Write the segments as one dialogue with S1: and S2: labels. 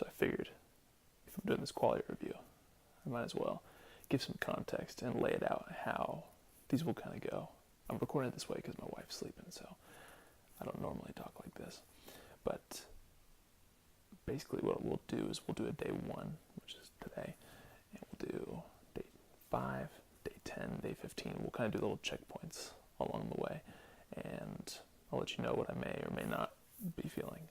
S1: So I figured if I'm doing this Qualia review, I might as well give some context and lay it out how these will kind of go. I'm recording it this way because my wife's sleeping, so I don't normally talk like this. But basically what we'll do is we'll do a day 1, which is today, and we'll do day 5, day 10, day 15. We'll kind of do little checkpoints along the way, and I'll let you know what I may or may not be feeling,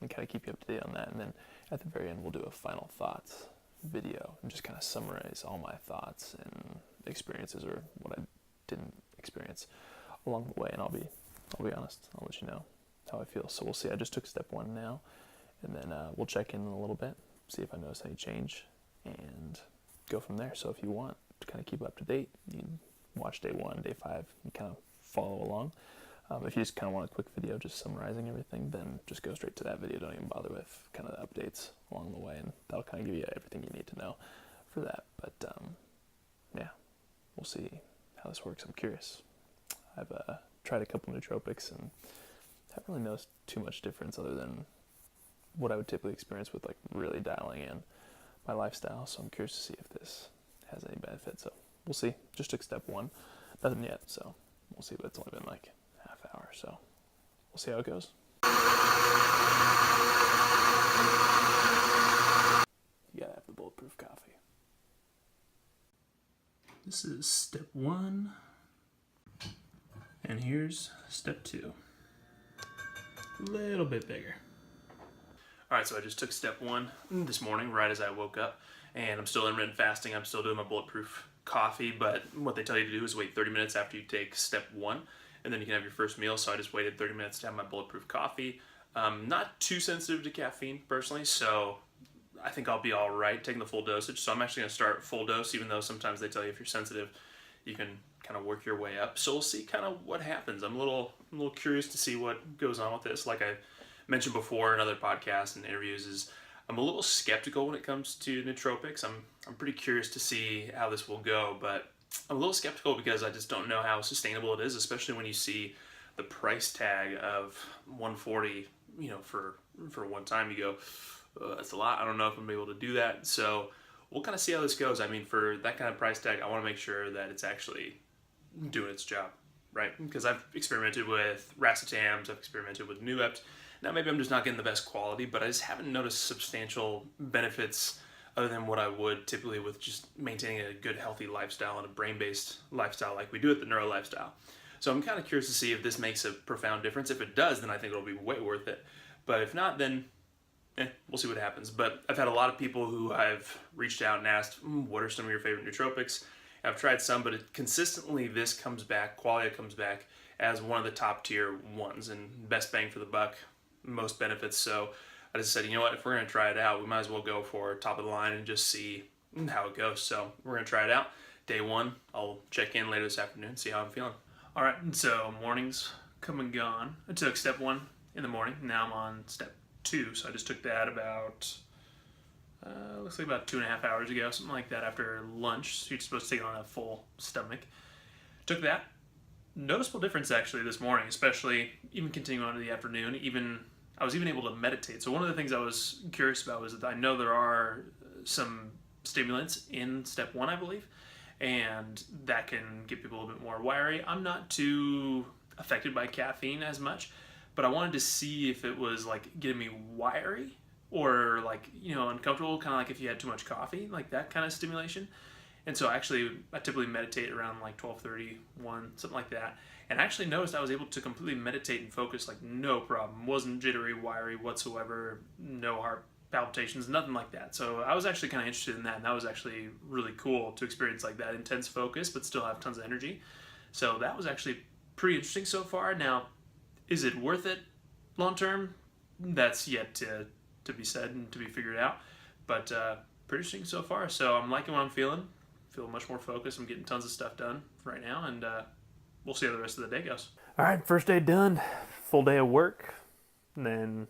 S1: and kind of keep you up to date on that. And then at the very end, we'll do a final thoughts video and just kind of summarize all my thoughts and experiences, or what I didn't experience along the way. And I'll be honest, I'll let you know how I feel. So we'll see. I just took step 1 now, and then we'll check in a little bit, see if I notice any change, and go from there. So if you want to kind of keep up to date, you can watch day 1, day 5, and kind of follow along. If you just kind of want a quick video just summarizing everything, then just go straight to that video. Don't even bother with kind of the updates along the way, and that'll kind of give you everything you need to know for that. But yeah, we'll see how this works. I'm curious. I've tried a couple nootropics and haven't really noticed too much difference other than what I would typically experience with like really dialing in my lifestyle. So I'm curious to see if this has any benefit. So we'll see. Just took step 1. Nothing yet, so we'll see. But it's only been like half hour, so we'll see how it goes. You gotta have the bulletproof coffee. This is step 1, and here's step 2. A little bit bigger. Alright, so I just took step 1 this morning right as I woke up, and I'm still intermittent fasting. I'm still doing my bulletproof coffee, but what they tell you to do is wait 30 minutes after you take step 1, and then you can have your first meal. So I just waited 30 minutes to have my bulletproof coffee. Not too sensitive to caffeine personally, so I think I'll be all right taking the full dosage. So I'm actually going to start full dose, even though sometimes they tell you if you're sensitive, you can kind of work your way up. So we'll see kind of what happens. I'm a little curious to see what goes on with this. Like I mentioned before in other podcasts and interviews, is I'm a little skeptical when it comes to nootropics. I'm pretty curious to see how this will go, but I'm a little skeptical because I just don't know how sustainable it is, especially when you see the price tag of $140, for one time. You go, that's a lot. I don't know if I'm able to do that. So we'll kind of see how this goes. I mean, for that kind of price tag, I want to make sure that it's actually doing its job, right? Because I've experimented with racetams, I've experimented with Nuept. Now maybe I'm just not getting the best quality, but I just haven't noticed substantial benefits other than what I would typically with just maintaining a good, healthy lifestyle and a brain-based lifestyle like we do at the Neuro Lifestyle. So I'm kind of curious to see if this makes a profound difference. If it does, then I think it'll be way worth it. But if not, then we'll see what happens. But I've had a lot of people who I've reached out and asked, what are some of your favorite nootropics? I've tried some, but consistently this comes back, Qualia comes back as one of the top tier ones and best bang for the buck, most benefits. So I just said, you know what, if we're going to try it out, we might as well go for top of the line and just see how it goes. So we're going to try it out. Day 1, I'll check in later this afternoon, see how I'm feeling. All right, so morning's come and gone. I took step 1 in the morning. Now I'm on step 2. So I just took that about, looks like about 2.5 hours ago, something like that, after lunch. So you're supposed to take it on a full stomach. Took that. Noticeable difference actually this morning, especially even continuing on to the afternoon. I was even able to meditate. So one of the things I was curious about was that I know there are some stimulants in step 1, I believe, and that can get people a little bit more wiry. I'm not too affected by caffeine as much, but I wanted to see if it was like getting me wiry or like, uncomfortable, kind of like if you had too much coffee, like that kind of stimulation. And so I typically meditate around like 12:30, 1, something like that. And I actually noticed I was able to completely meditate and focus like no problem. Wasn't jittery, wiry whatsoever, no heart palpitations, nothing like that. So I was actually kind of interested in that, and that was actually really cool to experience like that intense focus, but still have tons of energy. So that was actually pretty interesting so far. Now, is it worth it long term? That's yet to be said and to be figured out. But pretty interesting so far. So I'm liking what I'm feeling. Feel much more focused. I'm getting tons of stuff done right now, and we'll see how the rest of the day goes. All right, first day done. Full day of work. And then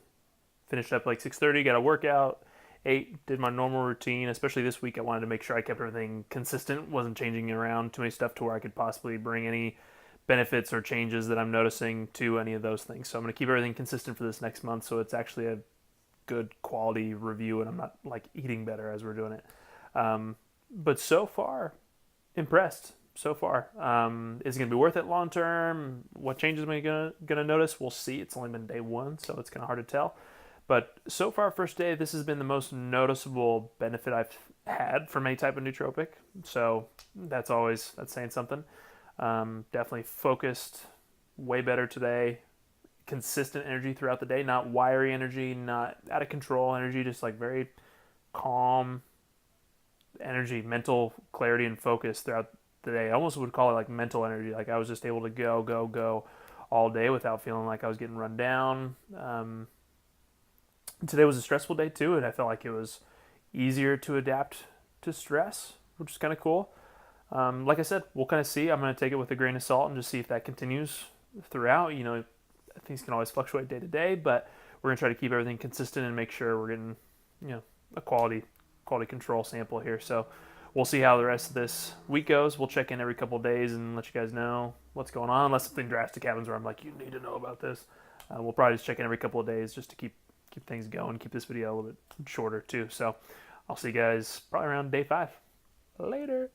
S1: finished up like 6:30, got a workout, ate, did my normal routine. Especially this week, I wanted to make sure I kept everything consistent, wasn't changing around too many stuff to where I could possibly bring any benefits or changes that I'm noticing to any of those things. So I'm going to keep everything consistent for this next month, so it's actually a good quality review and I'm not like eating better as we're doing it. But so far, impressed. So far, is it gonna be worth it long term? What changes am I gonna notice? We'll see. It's only been day one, so it's kind of hard to tell. But so far, first day, this has been the most noticeable benefit I've had from any type of nootropic. So that's saying something. Definitely focused, way better today. Consistent energy throughout the day, not wiry energy, not out of control energy, just like very calm energy, mental clarity and focus throughout the day. I almost would call it like mental energy. Like I was just able to go all day without feeling like I was getting run down. Today was a stressful day too, and I felt like it was easier to adapt to stress, which is kind of cool. Like I said, we'll kind of see. I'm going to take it with a grain of salt and just see if that continues throughout. You know, things can always fluctuate day to day, but we're going to try to keep everything consistent and make sure we're getting, you know, a quality control sample here. So we'll see how the rest of this week goes. We'll check in every couple of days and let you guys know what's going on, unless something drastic happens where I'm like, you need to know about this. We'll probably just check in every couple of days just to keep things going, keep this video a little bit shorter too. So I'll see you guys probably around day 5. Later.